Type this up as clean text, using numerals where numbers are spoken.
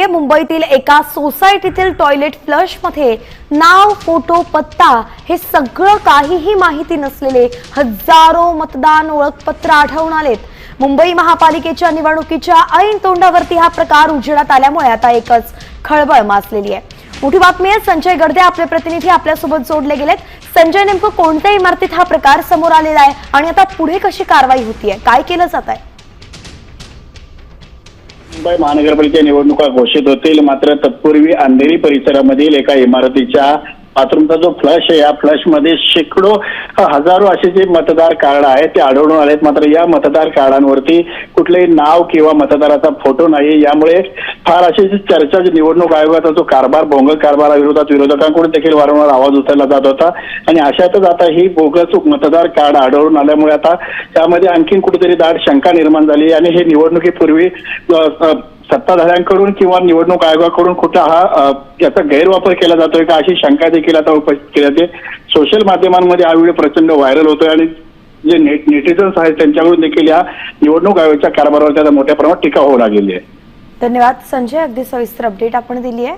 आहे मुंबईतील एका सोसायटीतील टॉयलेट फ्लशमध्ये नाव, फोटो, पत्ता हे सगळं काहीही माहिती नसलेले हजारो मतदान ओळखपत्र आढळून आलेत। मुंबई महापालिकेच्या निवडणुकीच्या ऐन तोंडावरती हा प्रकार उजेडात आल्यामुळे आता एकच खळबळ माजलेली आहे। मोठी बातमी आहे, संजय गडदे आपले प्रतिनिधी आपल्यासोबत जोडले गेलेत। संजय, नेमकं कोणत्या इमारतीत हा प्रकार समोर आलेला आहे आणि आता पुढे कशी कारवाई होतीये, काय केलं जात आहे? मुंबई महानगरपालिका निवडणुका घोषित होतील, मात्र तत्पूर्वी अंधेरी परिसरामधील एका इमारतीच्या बाथरूमचा जो फ्लश आहे, या फ्लश मध्ये शेकडो हजारो असे जे मतदार कार्ड आहेत ते आढळून आलेत। मात्र या मतदार कार्डांवरती कुठलेही नाव किंवा मतदाराचा फोटो नाही। यामुळे फार अशी चर्चा जी निवडणूक आयोगाचा जो कारभार, बोंगळ कारभाराविरोधात विरोधकांकडून देखील वारंवार आवाज उचलला जात होता आणि अशातच आता ही बोगस मतदार कार्ड आढळून आल्यामुळे आता त्यामध्ये आणखीन कुठेतरी दाट शंका निर्माण झाली आणि हे निवडणुकीपूर्वी सत्ताधाऱ्यांकडून किंवा निवडणूक आयोगाकडून कुठला हा याचा गैरवापर केला जातोय का, अशी शंका देखील आता उपस्थित केली जाते। सोशल माध्यमांमध्ये हा व्हिडिओ प्रचंड व्हायरल होतोय आणि जे नेटिझन्स आहेत त्यांच्याकडून देखील या निवडणूक आयोगाच्या कारभारावर त्याचा मोठ्या प्रमाणात टीका होऊ लागलेली आहे। धन्यवाद संजय, अगदी सविस्तर अपडेट आपण दिली आहे।